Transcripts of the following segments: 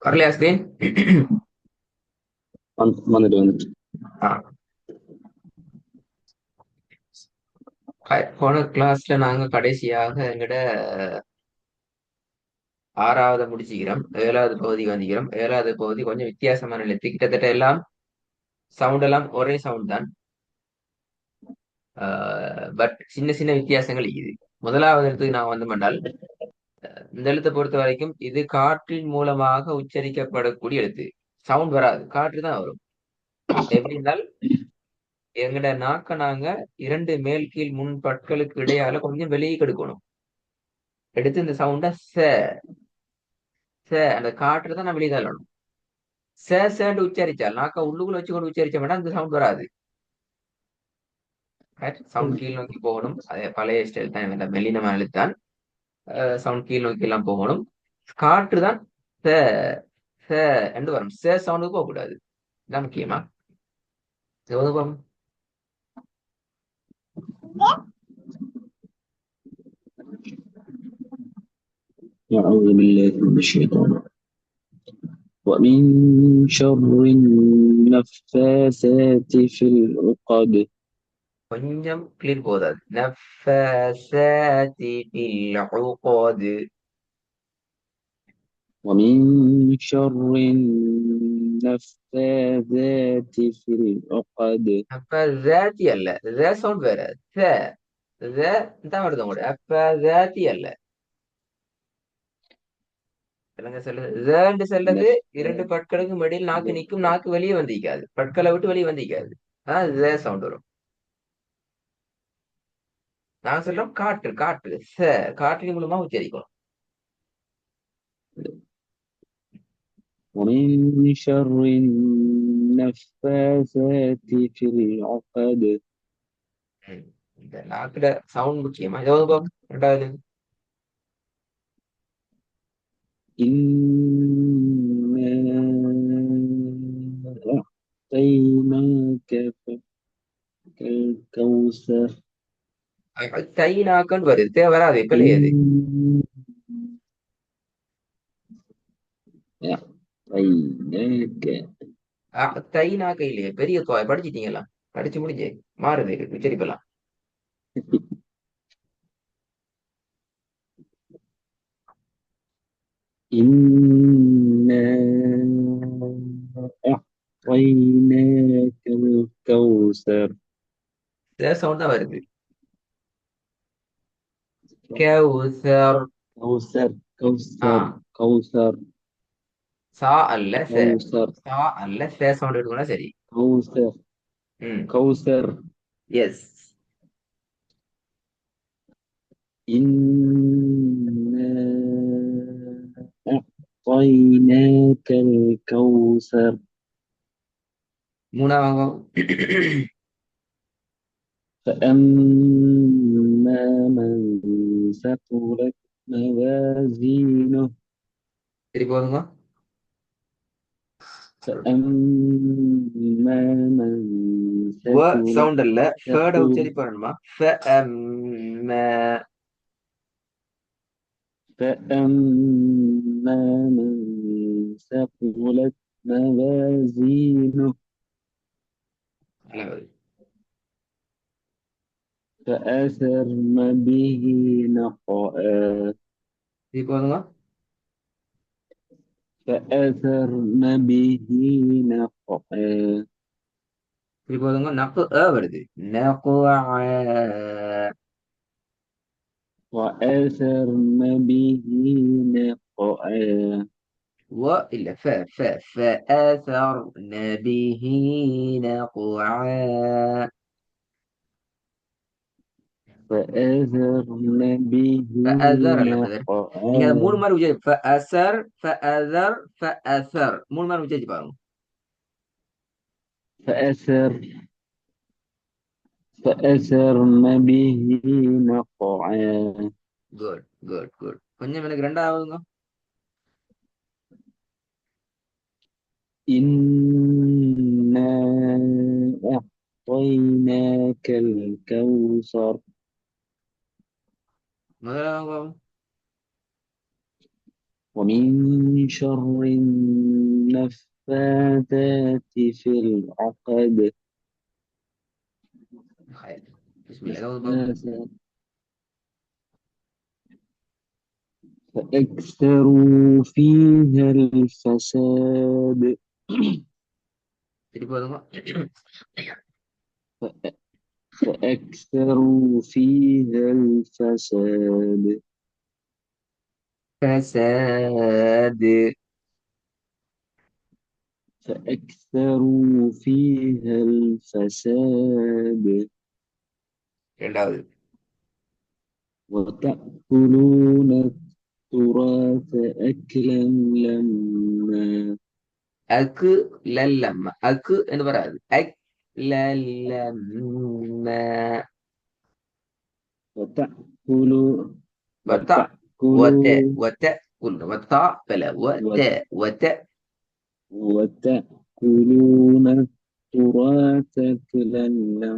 வரலையா ஸ்கிரீன்? வந்துட்டு போன கிளாஸ்ல நாங்க கடைசியாக எங்கட 6வது முடிச்சுக்கிறோம். 7வது பகுதிக்கு வந்துக்கிறோம். 7வது பகுதி கொஞ்சம் வித்தியாசமான எழுத்து. கிட்டத்தட்ட எல்லாம் சவுண்ட் எல்லாம் ஒரே சவுண்ட் தான். பட் சின்ன சின்ன வித்தியாசங்கள் இது. முதலாவது எழுத்துக்கு நான் வந்து மண்டால், இந்த எழுத்தை பொறுத்த வரைக்கும் இது காற்றின் மூலமாக உச்சரிக்கப்படக்கூடிய எழுத்து. சவுண்ட் வராது, காற்று தான் வரும். எப்படி இருந்தால் எங்கட நாக்க நாங்க 2 மேல் கீழ் முன் பற்களுக்கு இடையால கொஞ்சம் வெளியே கெடுக்கணும். எடுத்து இந்த சவுண்ட அந்த காற்று தான் நான் வெளியே தள்ளணும். சேண்டு உச்சரிச்சால் நாக்க உள்ளுக்குள்ள வச்சுக்கொண்டு உச்சரிச்ச மாட்டா அந்த சவுண்ட் வராது. சவுண்ட் கீழ் நோக்கி போகணும். அதே பழைய ஸ்டைல் தான், இந்த மெல்லினமான எழுத்தான். சவுண்ட் கீழ் நோக்கி எல்லாம் போகணும். காற்று தான் ச ச என்று வரும். சவுண்டுக்கு போகக்கூடாது. இதான் முக்கியமா. எவ்வளவு أعوذ بالله من الشيطان ومن شر النفاثات في العقد கொஞ்சம் கிளீன் போதாது. நஃபாசாத்தி ஃபில் உகது. ومن شر النفاثات في العقد நஃபாசாத்தி அல்ல. சவுண்ட் வேற. ச தான் வருது உங்களோட. நஃபாசாத்தி அல்ல. சொல்லுங்க சொல்லுது செல்லது. இரண்டு பற்களுக்கும் இடையில் நாக்கு நிற்கும். நாக்கு வெளியே வந்திக்காது. பற்களை விட்டு வெளியே வந்திக்காது. அதான் சவுண்ட் வரும். நாங்க சொல்றோம் காற்று காற்று காற்றின் மூலமா உச்சரிக்கணும். ومن شر النفاثات في العقد இந்த நாக்குல சவுண்ட் முக்கியமா. ஏதாவது பாப்போம். ரெண்டாவது إنا أعطيناك الكوثر தை நாக்கன்னு வருது. வராது பிள்ளையது. إنا أعطيناك தை நாக்க இல்லையே. பெரிய தோய படிச்சிட்டீங்களா? படிச்சு முடிஞ்சு மாறுது உச்சரிப்பெல்லாம். إنا أعطيناك الكوثر சவுண்ட் தான் வருது. கௌசர். كوثر ஆ كوثر كوثر சா அல்ல كوثر சா அல்ல சவுண்ட் எடுக்கணும். சரி. كوثر ம். كوثر எஸ். إنا أعطيناك الكوثر மூணாவது فأما من ثقلت موازينه சரி போதுங்க. فأما من ثقلت சவுண்ட் அல்ல. ஃபேட ثقل உச்சரிப்பா. فأما من ثقلت موازينه فأثرن به نقعا சரி போதுங்க. فأثرن به نقعا சரி போதுங்க. நக்கு வருது. நக்கு وأثرن به نقعا إلا فأثرن به نقعا. فأثرن به فأذر அல்ல பிரதர். நீங்க அதை نقعا 3 மாதிரி உச்சரி. فأثر 3 மாதிரி உச்சரிச்சு பாருங்க. فأثر فأثرن به نقعا குட் குட் குட். கொஞ்சம் எனக்கு ரெண்டாவதுங்க. إنا أعطيناك الكوثر முதலாவது ومن شر النفاثات في العقد خير. بسم الله ده باب. نفاثات فأكثروا فيها الفساد Jadi buat فأكثروا فيها الفساد fasad. فأكثروا فيها الفساد Rendah. وتأكلون التراث أكلا لما Aku lalama. Aku என்ன வராது. Ak lalama. وتأكلوا وتا وتا وتأكلوا وتا كل وتا بلا وتا وت- وتا وتأكلون التراث أكلا لما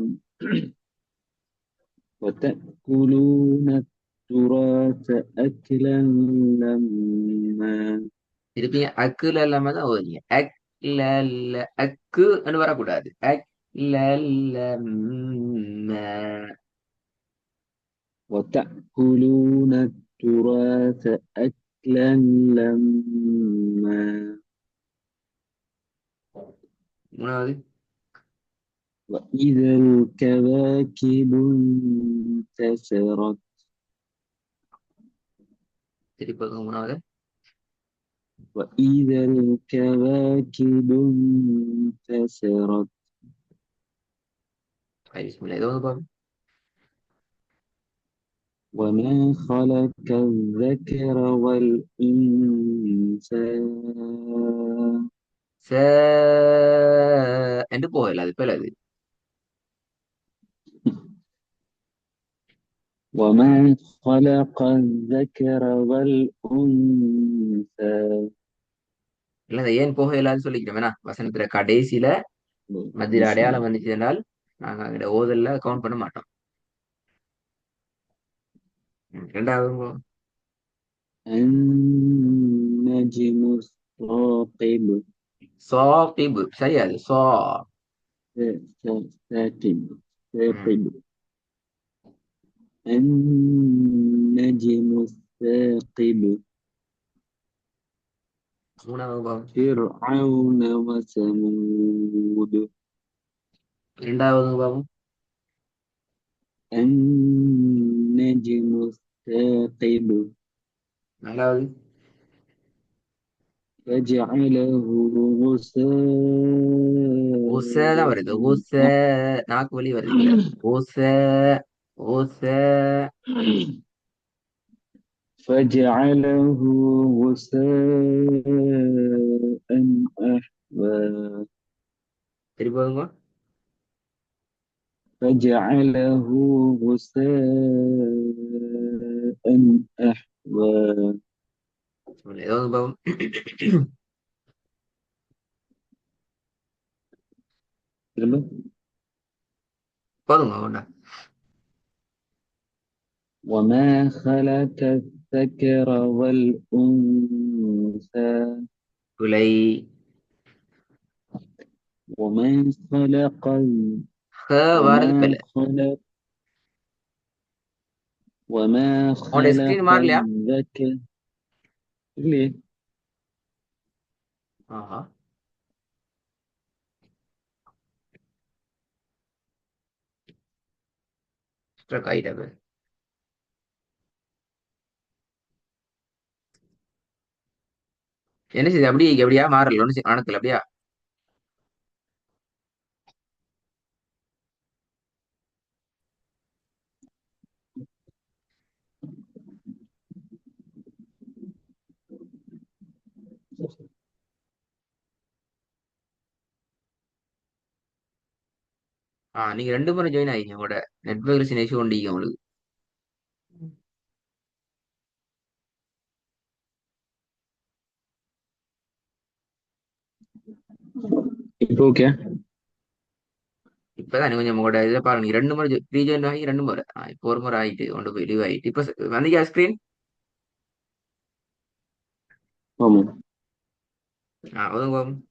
وتأكلون التراث أكلا لما இது punya aku lalama தான் வருங்க. Ak lala. Aku என்ன வரக்கூடாது. Ak lalama. وتأكلون التراث أكلا لما மூணாவது. وإذا الكواكب انتثرت திருப்பி பார்க்க மூணாவது. وإذا الكواكب انتثرت Bismillah. Itu apa? وما خلق الذكر والأنثى Se Ende boleh lah, itu lah. وما خلق الذكر والأنثى இல்ல இந்த ஏன் போகலான்னு சொல்லிக்கிறோம் வேணா வசனத்துல கடைசியில மத்தியில அடையாளம் வந்துச்சு என்றால் நாங்க அங்க ஓதல்ல கவுண்ட் பண்ண மாட்டோம். ரெண்டாவது النجم الثاقب சாகிபு சரியா அது சா. ثاقب ம். ثاقب النجم الثاقب மூணாவது பாவம். فرعون وثمود இரண்டாவது பாவம். النجم الثاقب நாலாவது. فجعله ஓச தான் غثاء வருது. ஓச நாக்கு வலி வருது இல்ல. ஓச ஓச. فجعله غثاء أحوى திருப்பி பாருங்க. فجعله غثاء أحوى ஏதாவது பாவம். போதுங்க வேண்டாம். وما خلق الذكر والأنثى பிழை. وما خلق வாரது وما பிழை. خلق وما உன்னோட ஸ்கிரீன் خلق மாறலையா? الذكر ليه ஆஹா. ஸ்ட்ரக் ஆயிட்டாரு. என்ன செய்யுது அப்படி எப்படியா மாறல ஒண்ணு அணத்துல அப்படியா? நீங்க 2 முறை ஜாயின் ஆகிங்க உங்களோட நெட்வொர்க் இஷ்யூ கொண்டீங்க உங்களுக்கு. இப்போ ஓகே இப்பதான் கொஞ்சம் உங்களோட இதை பாருங்க. நீங்க 2 முறை ரீஜாயின் ஆகி 2 முறை இப்போ ஒரு முறை ஆயிட்டு கொண்டு போய் லீவ் ஆயிட்டு இப்ப வந்தீங்க ஸ்கிரீன். ஆமா. ஒதுங்க பாப்போம்.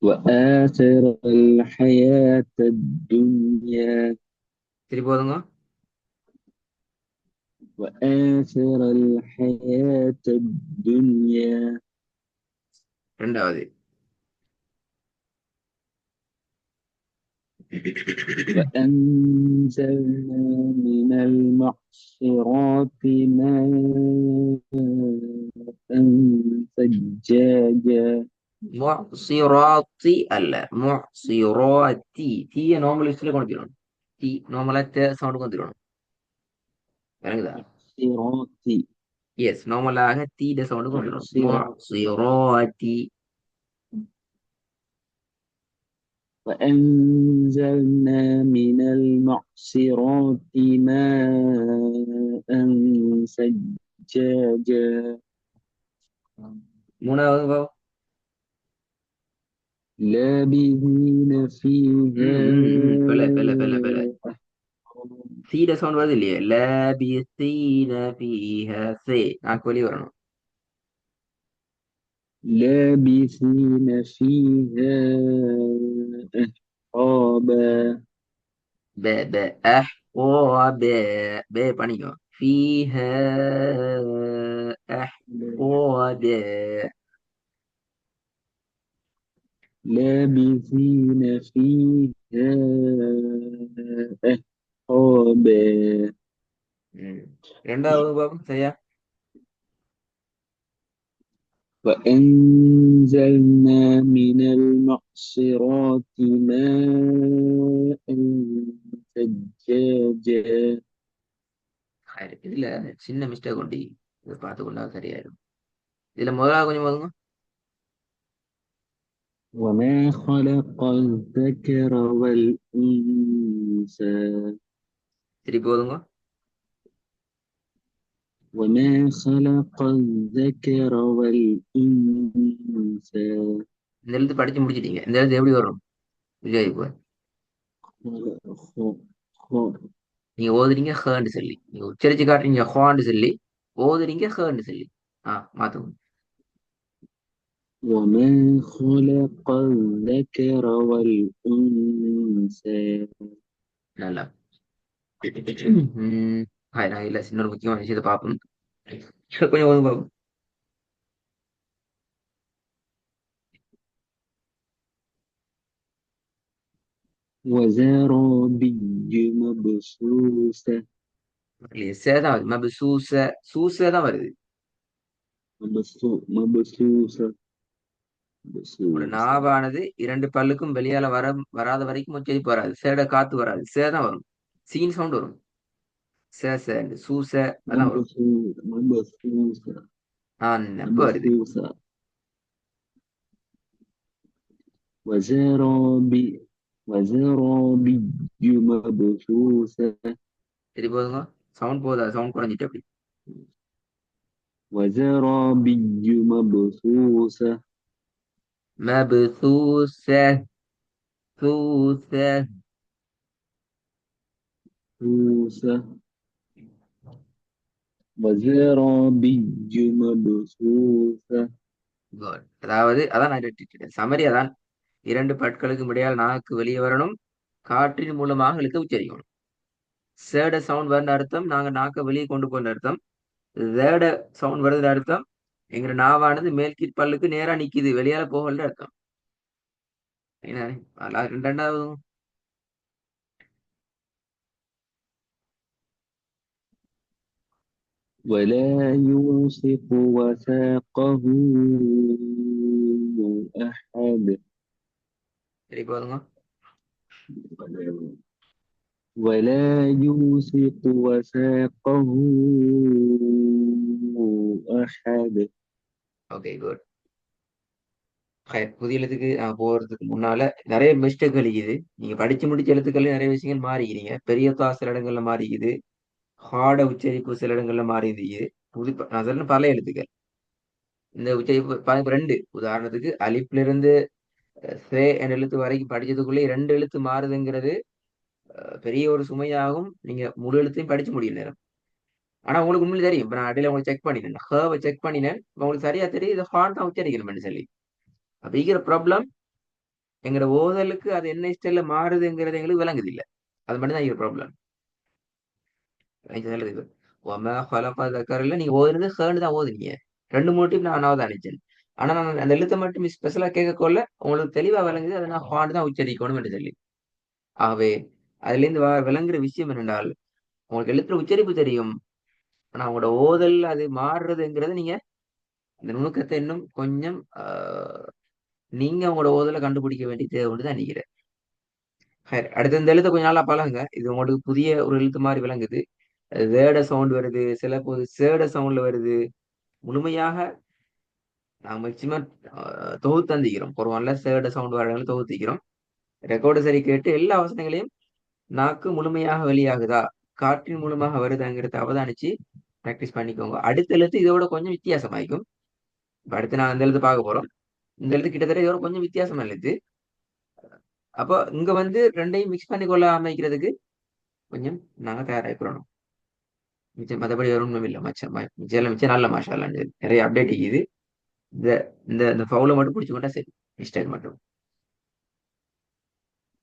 وآثر الحياة الدنيا. திருப்பி ஒதுங்க. وآثر الحياة الدنيا. ரெண்டாவது. وأنزلنا من المعصرات ماء ثجاجا. முசிராத்தி அல்ல, முசிராத்தி. தீய நார்மல் லிஸ்ட்ல கொண்டு வந்துடணும். தீ நார்மலா சவுண்ட் கொண்டு வந்துடணும். விளங்குதா? معصرات. எஸ், நார்மலாக தீட சவுண்ட் கொண்டு வந்துடணும். معصرة. முசிராத்தி. وأنزلنا من المعصرات ماء ثجاجا. மூணாவது பாவம். لابثين فيها. பிள்ளை பிள்ளை பிள்ளை பிள்ளை. சீட சவுண்ட் வருது இல்லையே, லபிசீன ஃபீஹ. சே நாக்கு வெளியே வரணும். لابثين فيها أحقابا. ப ப அஹ் ஓ ப ப பண்ணிக்கும். ஃபீஹ அஹ் ஓ ப. لابثين فيها أحقابا. ம். ரெண்டாவது பாவம் சரியா? وأنزلنا من المعصرات ماء ثجاجا. இதுல சின்ன மிஸ்டேக் உண்டு, இதை பார்த்து கொண்டா சரியாயிடும். இதுல முதலாவது கொஞ்சம் போதுங்க. وما خلق الذكر والأنثى. திருப்பி போதுங்க. وما خلق الذكر والأنثى. இந்த எழுத்து படிச்சு முடிச்சிட்டீங்க, இந்த எழுத்து எப்படி வரும் விஜய்? இப்போ خ- خ- நீங்க ஓதுறீங்க ஹேண்டு சொல்லி, நீங்க உச்சரிச்சு காட்டுறீங்க ஹாண்டு சொல்லி, ஓதுறீங்க ஹேண்டு சொல்லி. மாத்துங்க. وما خلق الذكر والأنثى. நல்லா. நான் இல்ல, இன்னொரு முக்கியமான விஷயத்தை பார்ப்போம். கொஞ்சம் ஓதுங்க பார்ப்போம். وزرابي مبثوثة. இல்லையே, சேதான் வருது. சூச சூச தான் வருது. مبثوثة. ஒரு مبثوثة. நாவானது இரண்டு பல்லுக்கும் வெளியால வராத வரைக்கும் உச்சரிப்பு வராது. சேட காத்து வராது, சேதான் வரும். சீன் சவுண்ட் வரும். சூச அதான் வரும். مبثوثة. எப்ப வருது? مبثوثة. وزرابي مبثوثة. சரி போதுங்க. சவுண்ட் போதா? சவுண்ட் குறைஞ்சிட்டு அப்படி. وزرابي مبثوثة. மபுசூச சூச. مبثوثة. وزرابي مبثوثة. குட். அதாவது அதான் நான் சமரி அதான். இரண்டு பற்களுக்கு இடையால் நாக்கு வெளியே வரணும், காற்றின் மூலமாக இழுத்து உச்சரிக்கணும். சேட சவுண்ட் வருட அர்த்தம் நாங்க நாக்க வெளியே கொண்டு போன அர்த்தம். சேட சவுண்ட் வருது அர்த்தம் எங்க நாவானது மேல்கீழ் பல்லுக்கு நேரா நிக்குது, வெளியால போகல அர்த்தம். என்ன ரெண்டாவது? ولا يوثق وثاقه أحد. சரி போதுங்க. ولا يوثق وثاقه أحد. Okay good. புதிய எழுத்துக்கு போறதுக்கு முன்னால நிறைய மிஸ்டேக் அளிக்குது. நீங்க படிச்சு முடிச்ச எழுத்துக்கள் நிறைய விஷயங்கள் மாறிக்கிறீங்க. பெரிய சில இடங்கள்ல மாறிக்குது, ஹார்ட உச்சரிப்பு சில இடங்கள்ல மாறி இருந்துக்குது. நான் சொல்ல பல எழுத்துக்கள் இந்த உச்சரிப்பு இப்ப ரெண்டு உதாரணத்துக்கு அலிப்ல இருந்து சே என்ற எழுத்து வரைக்கும் படிச்சதுக்குள்ளே ரெண்டு எழுத்து மாறுதுங்கிறது பெரிய ஒரு சுமையாகும். நீங்க முழு எழுத்தையும் படிச்சு முடியும் நேரம். ஆனா உங்களுக்கு உண்மையிலே தெரியும். இப்ப நான் அடையில உங்களுக்கு செக் பண்ணினேன், ஹேவை செக் பண்ணினேன். இப்ப உங்களுக்கு சரியா தெரியும் இதை ஹார்ன் தான் உச்சரிக்கணும்னு சொல்லி. அப்ப இருக்கிற ப்ராப்ளம் எங்களோட ஓதலுக்கு அது என்ன ஸ்டைல்ல மாறுதுங்கிறது எங்களுக்கு விளங்குது இல்ல. அது மட்டும் தான் இருக்கிற ப்ராப்ளம். சொல்லுது ஒம ஹலப தக்கரில் நீங்க ஓதுனது ஹேர்னு தான் ஓதுனீங்க. 2 3 டைம் நான் அனாவது அனுப்பிச்சேன். ஆனா நான் அந்த எழுத்தை மட்டும் ஸ்பெஷலா கேட்கக்கொள்ள உங்களுக்கு தெளிவா விளங்குது அதை நான் ஹார்ன் தான் உச்சரிக்கணும் என்று சொல்லி. ஆகவே அதுல இருந்து விளங்குற விஷயம் என்னென்றால் உங்களுக்கு எழுத்துற உச்சரிப்பு தெரியும். ஆனா உங்களோட ஓதல் அது மாறுறதுங்கிறது நீங்க அந்த நுணுக்கத்தை இன்னும் கொஞ்சம் நீங்க உங்களோட ஓதலை கண்டுபிடிக்க வேண்டிய தேவை ஒன்று தான் நினைக்கிறேன். சரி, அடுத்து இந்த எழுத்தை கொஞ்சம் நாளா பழகுங்க. இது உங்களுக்கு புதிய ஒரு எழுத்து மாதிரி விளங்குது. வேட சவுண்ட் வருது, சில போது சேட சவுண்ட்ல வருது. முழுமையாக நாங்க மேக்சிமம் தொகுத்தந்திக்கிறோம். குர்ஆன்ல சேட சவுண்ட் வரவங்களை தொகுத்திக்கிறோம். ரெக்கார்டு சரி கேட்டு எல்லா வசனங்களையும் நாக்கு முழுமையாக வெளியாகுதா, காற்றின் மூலமாக வருதாங்கிறத அவதானிச்சு பிராக்டிஸ் பண்ணிக்கோங்க. அடுத்த எழுத்து இதோட கொஞ்சம் வித்தியாசமாயிக்கும். இப்ப அடுத்து நான் அந்த எழுத்து பார்க்க போறோம். இந்த எழுத்து கிட்டத்தட்ட இதோட கொஞ்சம் வித்தியாசமா எழுத்து. அப்போ இங்க வந்து ரெண்டையும் மிக்ஸ் பண்ணி கொள்ள அமைக்கிறதுக்கு கொஞ்சம் நாங்க தயாராகிக்கிறோம். மிச்சம் மற்றபடி வேற ஒன்றும் இல்லை. மிச்சம் நல்ல மாஷா நிறைய அப்டேட் இருக்குது. இந்த இந்த இந்த ஃபவுலை மட்டும் பிடிச்சுக்கிட்டா சரி. மிஸ்டேக் மட்டும்.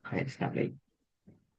ஹாய், அஸ்ஸலாமு அலைக்கும்.